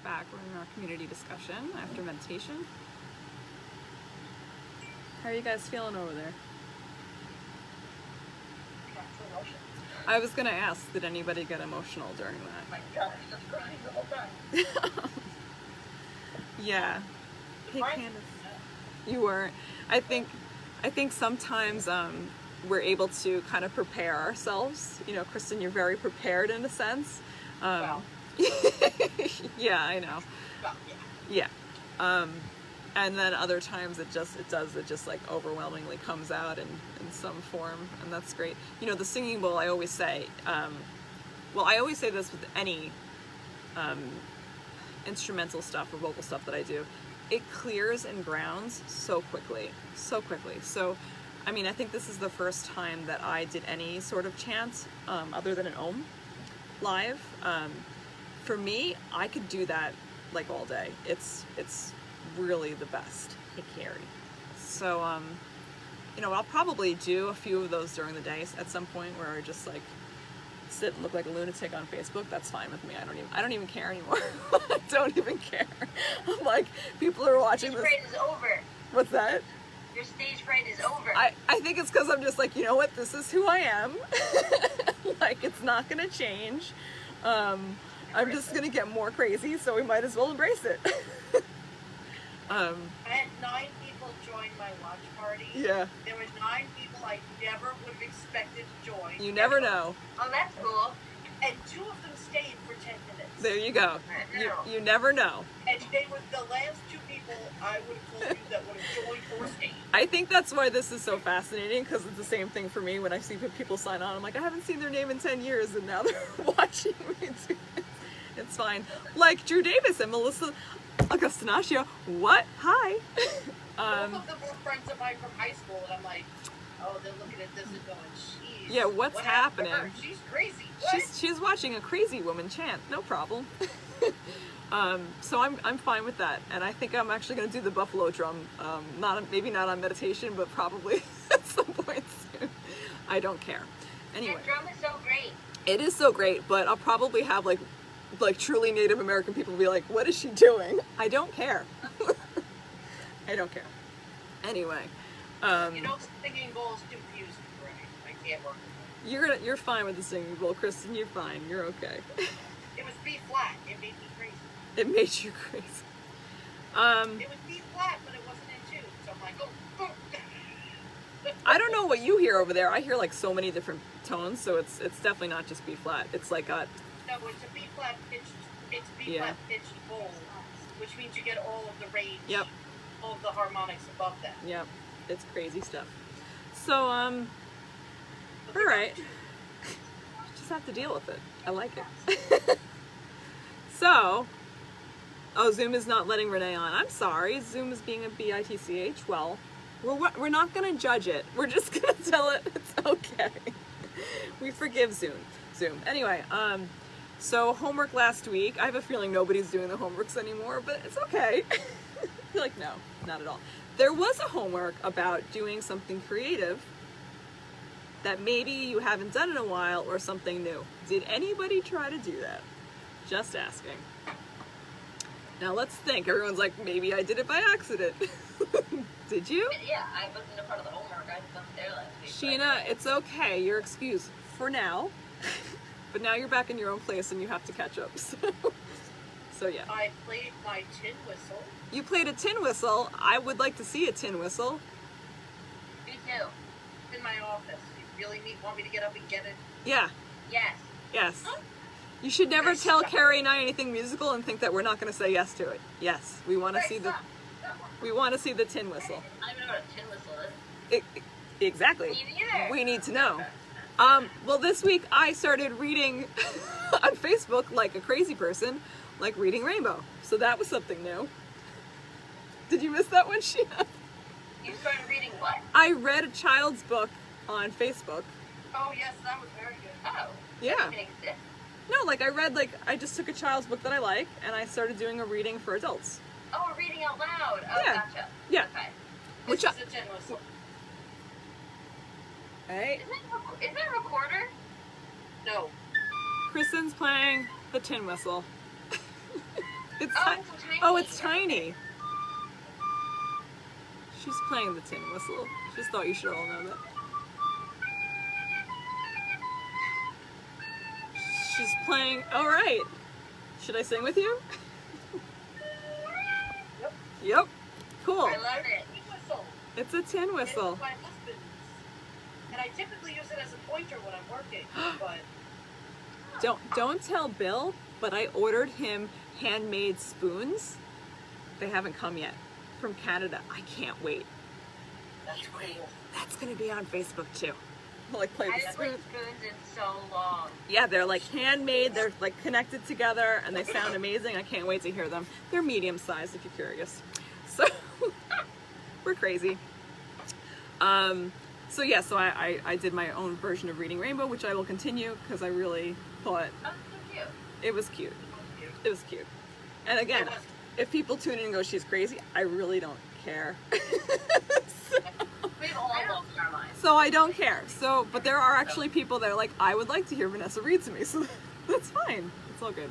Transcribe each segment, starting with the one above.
back. We're in our community discussion after meditation. How are you guys feeling over there? I was gonna ask, did anybody get emotional during that? My God, I was just crying the whole time. Yeah. Hey, Candace. You weren't. I think sometimes we're able to kind of prepare ourselves. You know, Kristen, you're very prepared in a sense. Well. Yeah, I know. Well, yeah. Yeah. And then other times it just like overwhelmingly comes out in some form, and that's great. You know, the singing bowl, I always say, well, I always say this with any instrumental stuff or vocal stuff that I do, it clears and grounds so quickly. So, I mean, I think this is the first time that I did any sort of chant other than an Om live. For me, I could do that like all day. It's really the best to carry. So, you know, I'll probably do a few of those during the day at some point where I just like sit and look like a lunatic on Facebook. That's fine with me. I don't even care anymore. I don't even care. I'm like, people are watching this. Stage fright is over. What's that? Your stage fright is over. I think it's because I'm just like, you know what? This is who I am. Like, it's not gonna change. I'm just gonna get more crazy, so we might as well embrace it. I had 9 people join my watch party. Yeah. There were 9 people I never would have expected to join. You never know. Oh, that's cool. And 2 of them stayed for 10 minutes. There you go. You never know. And they were the last 2 people I would have told you that would have joined or stayed. I think that's why this is so fascinating, because it's the same thing for me when I see people sign on. I'm like, I haven't seen their name in 10 years, and now they're watching me do this. It's fine. Like Drew Davis and Melissa Augustinaccio. What? Hi. Both of them were friends of mine from high school, and I'm like, oh, they're looking at this and going, jeez. Yeah, what's happening? She's crazy. What? She's watching a crazy woman chant. No problem. So I'm fine with that, and I think I'm actually going to do the buffalo drum. Maybe not on meditation, but probably at some point soon. I don't care. Anyway, That drum is so great. it is so great, but I'll probably have like truly Native American people be like, "What is she doing?" I don't care. I don't care. Anyway, You know, singing bowls confuse me, right? I can't work with it. you're fine with the singing bowl, Kristen. You're fine. You're okay. It was B flat. It made me crazy. It made you crazy. It was B flat, but it wasn't in tune. So I'm like, oh. I don't know what you hear over there. I hear like so many different tones, so it's definitely not just B flat. It's like a No, it's a B flat pitched. It's B flat pitched bowl, which means you get all of the range. Yep. All of the harmonics above that. Yep, it's crazy stuff. So, all right. Just have to deal with it. I like it. So, oh, Zoom is not letting Renee on. I'm sorry. Zoom is being a bitch. Well, we're not going to judge it. We're just going to tell it it's okay. We forgive Zoom. Anyway, so homework last week. I have a feeling nobody's doing the homeworks anymore, but it's okay. You're like, no, not at all. There was a homework about doing something creative that maybe you haven't done in a while or something new. Did anybody try to do that? Just asking. Now let's think. Everyone's like, maybe I did it by accident. Did you? Yeah, I wasn't a part of the homework. I wasn't there last week. Sheena, it's okay. You're excused for now. But now you're back in your own place and you have to catch up. So yeah. I played my tin whistle. You played a tin whistle. I would like to see a tin whistle. Me too. It's in my office. You really want me to get up and get it? Yeah. Yes. Yes. You should never tell Carrie and I anything musical and think that we're not going to say yes to it. Yes, we want to see the tin whistle. I don't even know what a tin whistle is. Exactly. Me neither. We need to know. Well, this week I started reading on Facebook like a crazy person, like reading Rainbow. So that was something new. Did you miss that one, Sheena? You started reading what? I read a child's book on Facebook. Oh, yes, that was very good. Oh. Yeah. That didn't exist. No, like I just took a child's book that I like, and I started doing a reading for adults. Oh, reading out loud. Oh, Yeah. Gotcha. Yeah. Okay. Which This is a tin whistle. Hey, Is that a recorder? No. Kristen's playing the tin whistle. It's Oh, tiny. it's so tiny. Oh, it's tiny. She's playing the tin whistle. Just thought you should all know that. She's playing. All right. Should I sing with you? Yep. Yep. Cool. I love it. Whistle. It's a tin whistle. It's my husband's. And I typically use it as a pointer when I'm working, but Don't tell Bill, but I ordered him handmade spoons. They haven't come yet from Canada. I can't wait. that's great. That's gonna be on Facebook too. I'll, like, play I the haven't played spoons. spoons in so long. Yeah, they're like handmade. They're like connected together, and they sound amazing. I can't wait to hear them. They're medium sized, if you're curious. So we're crazy. So yeah, so I did my own version of Reading Rainbow, which I will continue because I really thought Oh, so cute. it was cute. It was cute. And again, It was. if people tune in and go, she's crazy, I really don't care. We've all lost our minds. So I don't care. So, but there are actually people that are like, I would like to hear Vanessa read to me. So that's fine. It's all good.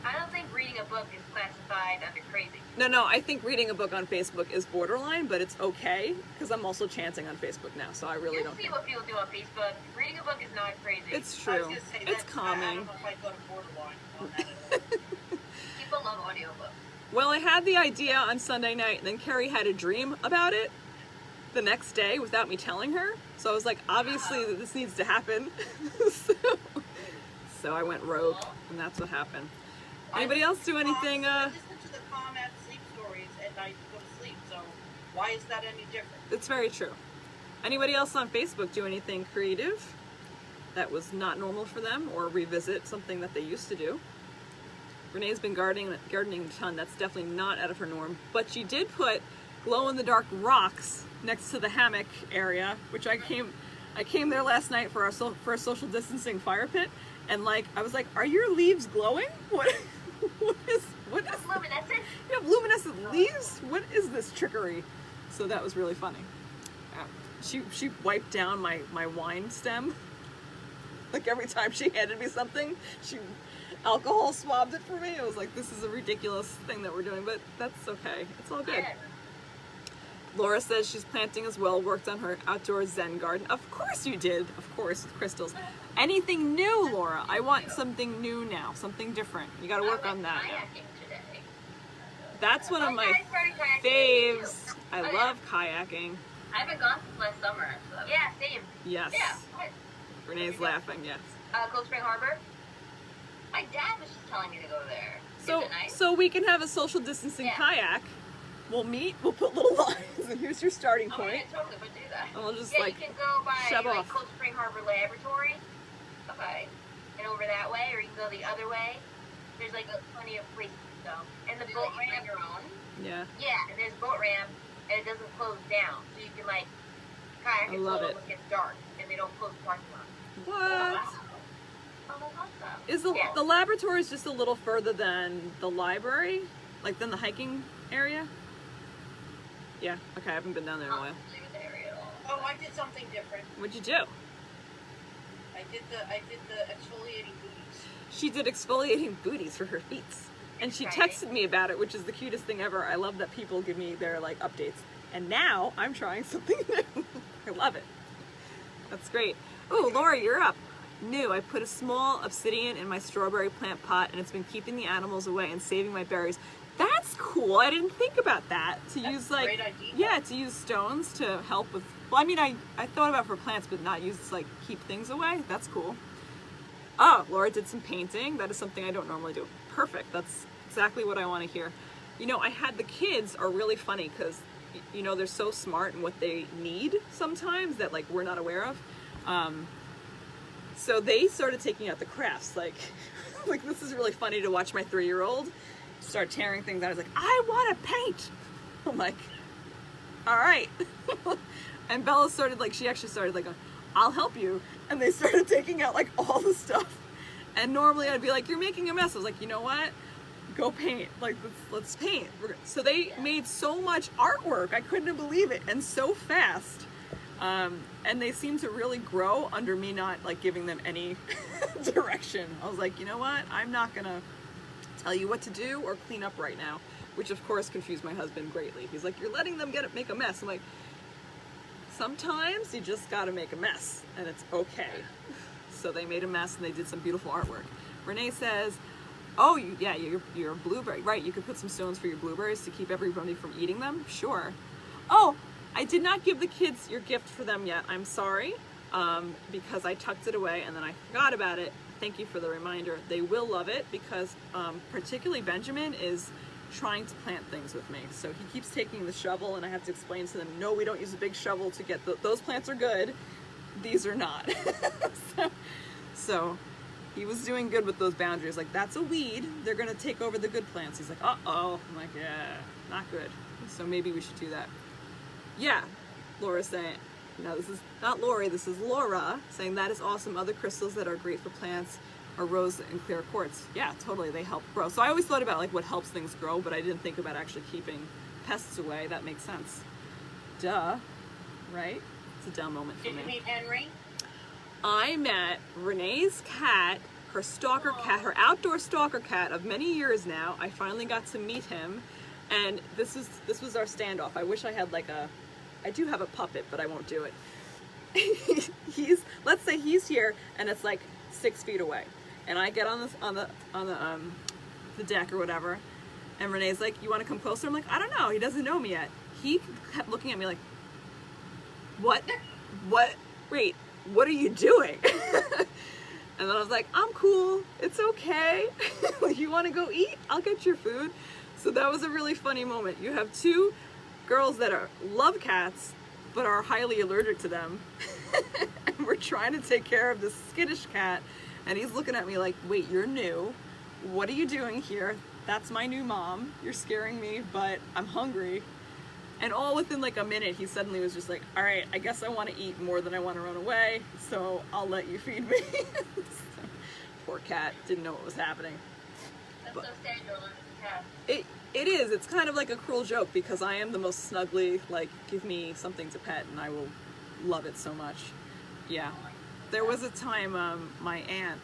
I don't think reading a book is classified under crazy. No, I think reading a book on Facebook is borderline, but it's okay because I'm also chanting on Facebook now. So I really You don't see care. what people do on Facebook. Reading a book is not crazy. It's I was true. gonna say, It's I calming. don't know if I'd go to borderline on that at all. People love audiobooks. Well, I had the idea on Sunday night, and then Carrie had a dream about it the next day without me telling her. So I was like, obviously this needs to happen. so I went rogue, and that's what happened. Anybody else do anything? I listen to the calm at sleep stories at night to go to sleep, so why is that any different? It's very true. Anybody else on Facebook do anything creative that was not normal for them, or revisit something that they used to do? Renee's been gardening a ton. That's definitely not out of her norm. But she did put glow-in-the-dark rocks next to the hammock area, which I came there last night for a social distancing fire pit, and like I was like, "Are your leaves glowing? What is Luminescent? you have luminescent leaves? What is this trickery?" So that was really funny. She wiped down my wine stem. Like every time she handed me something, she alcohol swabbed it for me. I was like, this is a ridiculous thing that we're doing, but that's okay. It's all good. Yeah. Laura says she's planting as well, worked on her outdoor Zen garden. Of course you did. Of course, with crystals. Anything new, Laura? I want something new now, something different. You got to work on that now. Kayaking today. That's one of my I started kayaking faves. too. I Oh, yeah. love kayaking. I haven't gone since last summer. So. Yeah, same. Yes. Yeah. Renee's laughing, yes. Cold Spring Harbor. My dad was just telling me to go there. So, Is it nice? so we can have a social distancing Yeah. kayak. We'll meet, we'll put little lines, and here's your starting Oh, point. yeah, totally would do that. And we'll just Yeah, like you can go by shove like off. Cold Spring Harbor Laboratory. Okay. And over that way, or you can go the other way. There's like plenty of places to go. And the boat ramp. Your own? Yeah. Yeah, and there's a boat ramp, and it doesn't close down. So you can like kayak I until love it. it gets dark, and they don't close the parking lot. What? Oh, that's awesome. Is the Yeah. the laboratory is just a little further than the library, like than the hiking area? Yeah. Okay, I haven't been down there in a while. Leave it there at all. Oh, I did something different. What'd you do? I did the exfoliating booties. She did exfoliating booties for her feet, and she texted me about it, which is the cutest thing ever. I love that people give me their like updates, and now I'm trying something new. I love it. That's great. Oh, Laura, you're up. New. I put a small obsidian in my strawberry plant pot, and it's been keeping the animals away and saving my berries. That's cool. I didn't think about that. To That's use a like, great idea. yeah, to use stones to help with. Well, I mean, I thought about for plants, but not use like keep things away. That's cool. Oh, Laura did some painting. That is something I don't normally do. Perfect. That's exactly what I want to hear. You know, I had the kids are really funny because, you know, they're so smart in what they need sometimes that like we're not aware of. So they started taking out the crafts. Like this is really funny to watch my 3-year-old start tearing things out. I was like, I want to paint. I'm like, all right. And Bella started like, she actually started like, I'll help you. And they started taking out like all the stuff. And normally I'd be like, you're making a mess. I was like, you know what? Go paint. Like, let's paint. So they made so much artwork. I couldn't believe it. And so fast. And they seem to really grow under me not like giving them any direction. I was like, you know what? I'm not gonna, it's tell you what to do or clean up right now, which of course confused my husband greatly. He's like, you're letting them make a mess. I'm like, sometimes you just gotta make a mess and it's okay. So they made a mess and they did some beautiful artwork. Renee says, oh, your blueberry, right, you could put some stones for your blueberries to keep everybody from eating them? Sure. Oh, I did not give the kids your gift for them yet. I'm sorry, because I tucked it away and then I forgot about it. Thank you for the reminder. They will love it because particularly Benjamin is trying to plant things with me. So he keeps taking the shovel and I have to explain to them, no, we don't use a big shovel to get those plants are good. These are not. so he was doing good with those boundaries. Like, that's a weed. They're going to take over the good plants. He's like, uh-oh. I'm like, yeah, not good. So maybe we should do that. Yeah, Laura's saying, no, this is not Lori, this is Laura, saying that is awesome. Other crystals that are great for plants are rose and clear quartz. Yeah, totally, they help grow. So I always thought about like what helps things grow, but I didn't think about actually keeping pests away. That makes sense. Duh, right? It's a dumb moment for me. Did you meet Henry? I met Renee's cat, her stalker cat, her outdoor stalker cat of many years now. I finally got to meet him, and this was our standoff. I wish I had like I do have a puppet, but I won't do it. Let's say he's here, and it's like 6 feet away, and I get on the deck or whatever, and Renee's like, "You want to come closer?" I'm like, "I don't know. He doesn't know me yet." He kept looking at me like, "What? Wait, what are you doing?" And then I was like, "I'm cool. It's okay. You want to go eat? I'll get your food." So that was a really funny moment. You have two girls that love cats, but are highly allergic to them. And we're trying to take care of this skittish cat, and he's looking at me like, "Wait, you're new. What are you doing here? That's my new mom. You're scaring me, but I'm hungry." And all within like a minute, he suddenly was just like, "All right, I guess I want to eat more than I want to run away, so I'll let you feed me." So, poor cat, didn't know what was happening. That's so sad you're allergic to cats. It is. It's kind of like a cruel joke because I am the most snuggly, like, give me something to pet and I will love it so much. Yeah. There was a time, my aunt,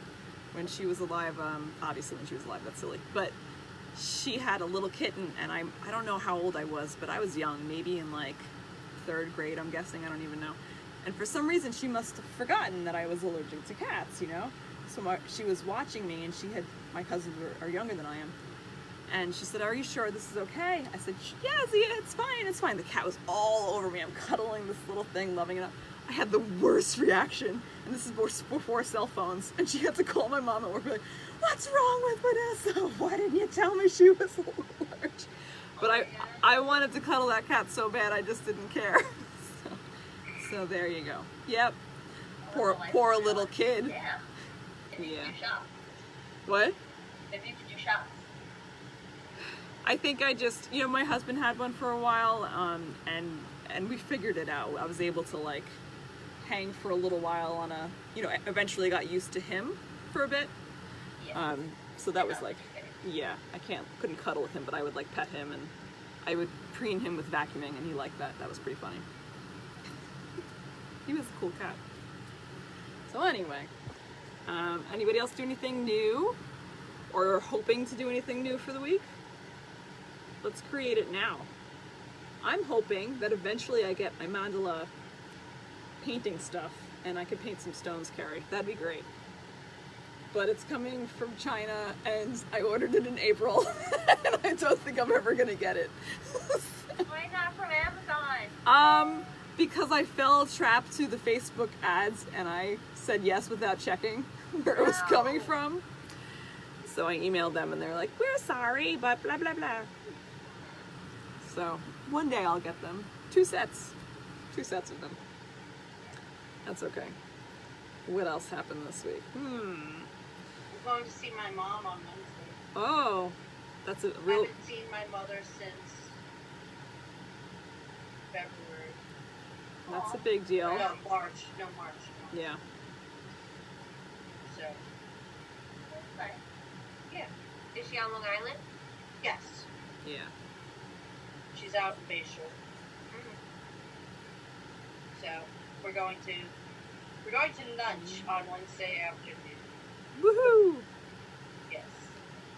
when she was alive, obviously when she was alive, that's silly, but she had a little kitten, and I don't know how old I was, but I was young, maybe in like 3rd grade, I'm guessing, I don't even know. And for some reason, she must have forgotten that I was allergic to cats, you know? So she was watching me, and my cousins are younger than I am. And she said, "Are you sure this is okay?" I said, "Yes, yeah, it's fine, it's fine." The cat was all over me. I'm cuddling this little thing, loving it up. I had the worst reaction, and this is before cell phones, and she had to call my mom at work and be like, "What's wrong with Vanessa? Why didn't you tell me she was allergic?" But I wanted to cuddle that cat so bad, I just didn't care. So there you go. Yep. Poor little kid. Yeah. If you Yeah. could do shots. What? If you could do shots. I think I just, my husband had one for a while, and we figured it out. I was able to like hang for a little while on eventually got used to him for a bit. Yeah. So that was like, yeah, couldn't cuddle with him, but I would like pet him, and I would preen him with vacuuming, and he liked that. That was pretty funny. He was a cool cat. So anyway, anybody else do anything new, or hoping to do anything new for the week? Let's create it now. I'm hoping that eventually I get my mandala painting stuff and I can paint some stones, Carrie. That'd be great. But it's coming from China and I ordered it in April and I don't think I'm ever gonna get it. Why not from Amazon? Because I fell trap to the Facebook ads and I said yes without checking where it was coming from. So I emailed them and they're like, "We're sorry, but blah blah blah." So one day I'll get them. 2 sets of them. That's okay. What else happened this week? I'm going to see my mom on Wednesday. Oh, that's a I real. haven't seen my mother since February. That's a big deal. No, March. No. Yeah. So, But yeah. is she on Long Island? Yes. Yeah. She's out in Bayshore. So, we're going to lunch on Wednesday afternoon. Woohoo! Yes.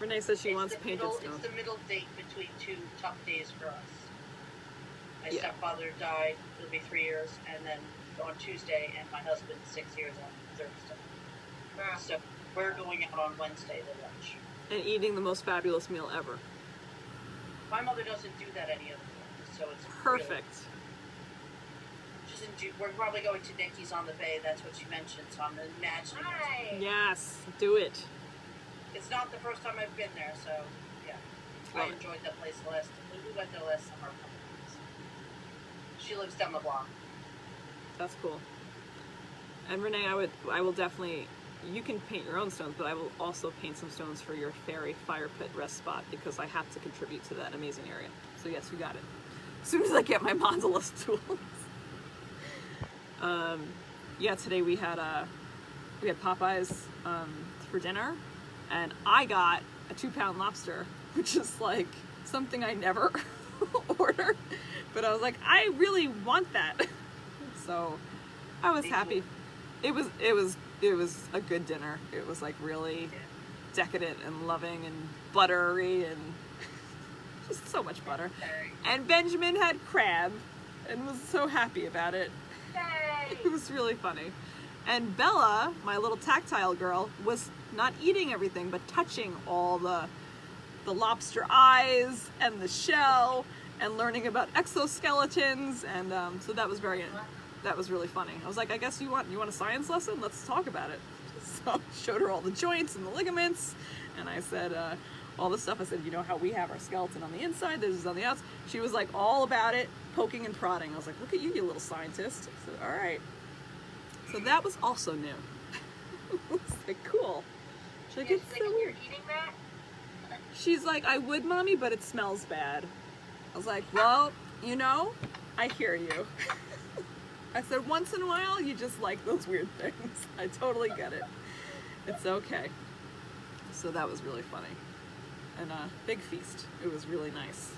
Renee says she It's wants the painted middle, stones. It's the middle date between two tough days for us. My Yeah. stepfather died, it'll be 3 years, and then on Tuesday, and my husband 6 years on Thursday. So we're going out on Wednesday to lunch. And eating the most fabulous meal ever. My mother doesn't do that any other day, so it's Perfect. Really, she doesn't do, we're probably going to Nikki's on the Bay, that's what she mentioned, so I'm imagining Hi. Yes, do it. it's not the first time I've been there, so yeah. I Love it. enjoyed that place last we went there last summer. She lives down the block. That's cool. And Renee, I will definitely, you can paint your own stones, but I will also paint some stones for your fairy fire pit rest spot because I have to contribute to that amazing area. So yes, you got it. As soon as I get my mandala tools. Yeah, today we had Popeyes for dinner, and I got a 2-pound lobster, which is like something I never order, but I was like, I really want that. So I was happy. It was a good dinner. It was like really decadent and loving and buttery and just so much butter. And Benjamin had crab and was so happy about it. Yay. It was really funny. And Bella, my little tactile girl, was not eating everything but touching all the lobster eyes and the shell and learning about exoskeletons, and so that was really funny. I was like, I guess you want a science lesson? Let's talk about it. So I showed her all the joints and the ligaments, and I said all the stuff. I said, you know how we have our skeleton on the inside, this is on the outside. She was like all about it, poking and prodding. I was like, look at you, you little scientist. I said, all right. So that was also new. It's like, cool. She's like, You're it's like, so you're weird. eating that? She's like, I would, Mommy, but it smells bad. I was like, well, you know, I hear you. I said, once in a while, you just like those weird things. I totally get it. It's okay. So that was really funny. And a big feast. It was really nice.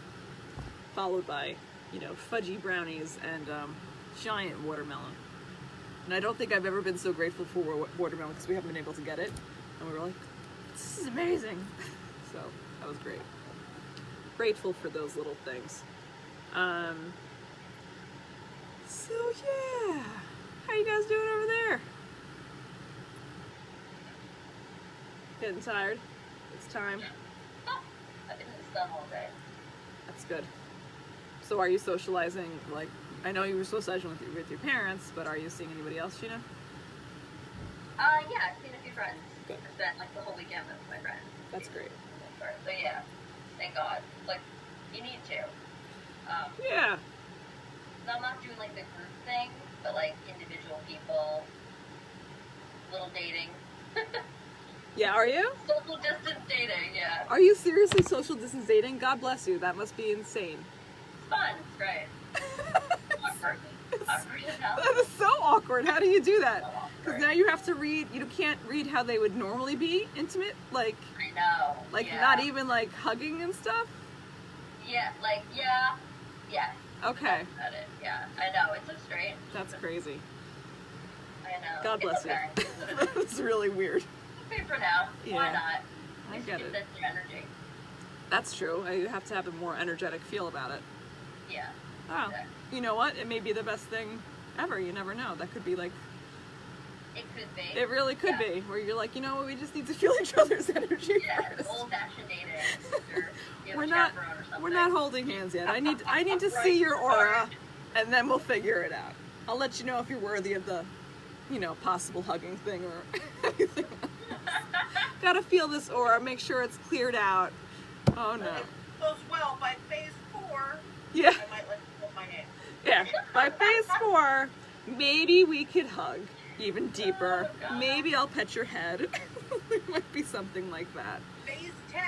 Followed by, you know, fudgy brownies and giant watermelon. And I don't think I've ever been so grateful for watermelon because we haven't been able to get it. And we were like, this is amazing. So that was great. Grateful for those little things. So yeah, how you guys doing over there? Getting tired? It's time. I've been in the sun all day. That's good. So are you socializing, like, I know you were socializing with your parents, but are you seeing anybody else, Sheena? Yeah, I've seen a few friends. Good. I spent like the whole weekend with my friends. That's great. So yeah, thank God. Like, you need to. Yeah. So I'm not doing like the group thing, but like individual people, little dating. Yeah, are you? Social distance dating, yeah. Are you seriously social distance dating? God bless you. That must be insane. It's fun. It's great. Awkward. Awkward enough. That is so awkward. How do you do that? So Because awkward. now you have to read, you can't read how they would normally be intimate, like I know. Yeah. not even like hugging and stuff? Yeah, like, yeah. Yeah. Okay. That's it. Yeah, I know. It's so strange. That's crazy. I know. God bless It's okay. It's what it you. is. That's really weird. Okay for now. Why Yeah. not? I It's get just it. that's your energy. That's true. You have to have a more energetic feel about it. Yeah. Oh, Exactly. you know what? It may be the best thing ever. You never know. That could be like, It could be. it really could Yeah. be, where you're like, you know what? We just need to feel each other's energy Yeah, first. old-fashioned dating. Or you have We're a not, chaperone or something. we're not holding hands yet. I need to Right. see your aura, and then we'll figure it out. I'll let you know if you're worthy of the, you know, possible hugging thing or anything else. Gotta feel this aura, make sure it's cleared out. Oh no. If it goes well by phase 4, Yeah, I might let you hold my hand. yeah. By phase 4, maybe we could hug even deeper. Oh, God. Maybe I'll pet your head. It might be something like that. Phase 10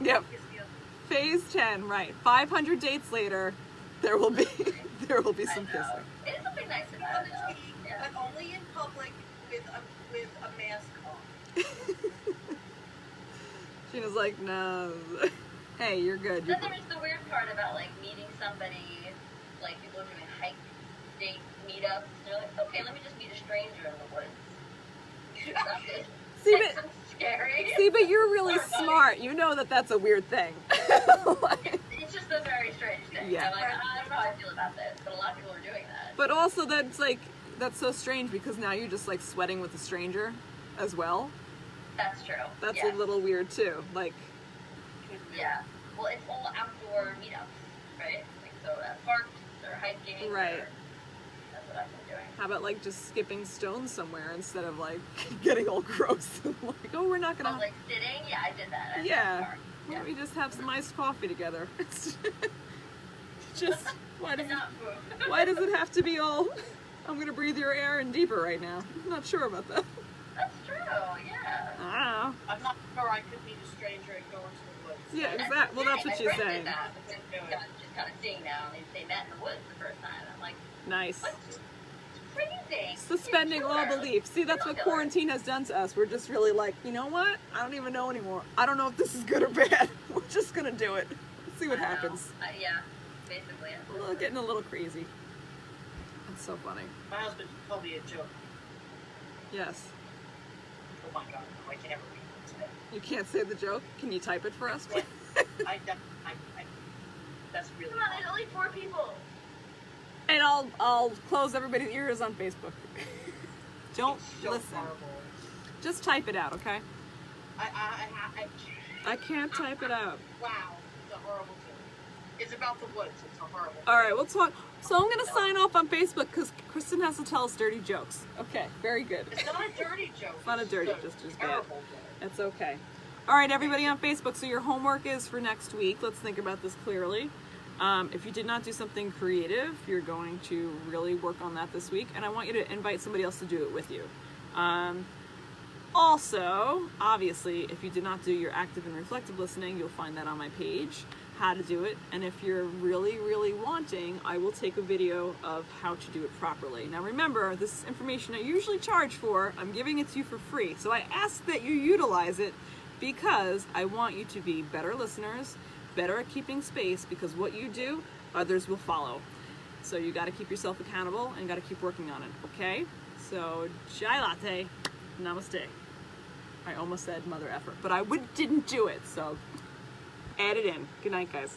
Yep. is the other. Phase 10, right. 500 dates later, there will be some I know. kissing. It is something nice about it, though. Yeah. But only in public with a mask on. Sheena's like, no. Hey, you're good. Then there's the weird part about like meeting somebody, like people are doing hike date meetups. They're like, okay, let me just meet a stranger in the woods. See, Take but some scary. See, but you're really smart. You know that that's a weird thing. It's just a very strange thing. Yeah. I'm like, I don't know how I feel about this, but a lot of people are doing that. But also that's like, that's so strange because now you're just like sweating with a stranger as well. That's true. That's yeah. a little weird too. Like, Yeah. Well, it's all outdoor meetups, right? Like, so parks or hiking. Right. Or, that's what I've been doing. how about like just skipping stones somewhere instead of like getting all gross? Like, oh, we're not Oh, gonna. like sitting? Yeah, I did that. Yeah. Why Yeah. don't we just have some iced coffee together? Just why does Not food. why does it have to be all? I'm gonna breathe your air in deeper right now. I'm not sure about that. That's true. Yeah. I I'm not sure I could meet a stranger and go into the woods. don't know. Yeah, That's exactly. Well, that's my what she's friend saying. Did that because just kind of seeing now, and they met in the woods the first time. I'm like, Nice. what's crazy? Suspending Yeah, all sure. belief. See, that's what quarantine has done to us. We're just really like, you know what? I don't even know anymore. I don't know if this is good or bad. We're just gonna do it. Let's see what I know. happens. Yeah, basically. Getting a little crazy. That's so funny. My husband told me a joke. Yes. Oh my god, no, I can never read it today. You can't say the joke. Can you type it for us? I that's really Come on, there's only 4 people. And I'll close everybody's ears on Facebook. Don't it's so listen. horrible. Just type it out, okay? I can't type it out. Wow, it's a horrible joke. It's about the woods. It's a horrible joke. All right, we'll talk. So I'm gonna sign off on Facebook because Kristen has to tell us dirty jokes. Okay, very good. It's not a dirty joke. It's not a dirty, just bad. terrible joke. That's okay. All right, everybody on Facebook. So your homework is for next week. Let's think about this clearly. If you did not do something creative, you're going to really work on that this week, and I want you to invite somebody else to do it with you. Also, obviously, if you did not do your active and reflective listening, you'll find that on my page, how to do it. And if you're really, really wanting, I will take a video of how to do it properly. Now remember, this information I usually charge for, I'm giving it to you for free. So I ask that you utilize it because I want you to be better listeners, better at keeping space, because what you do, others will follow. So you got to keep yourself accountable and got to keep working on it, okay? So, chai latte, namaste. I almost said mother effort, but I didn't do it, so add it in. Good night, guys.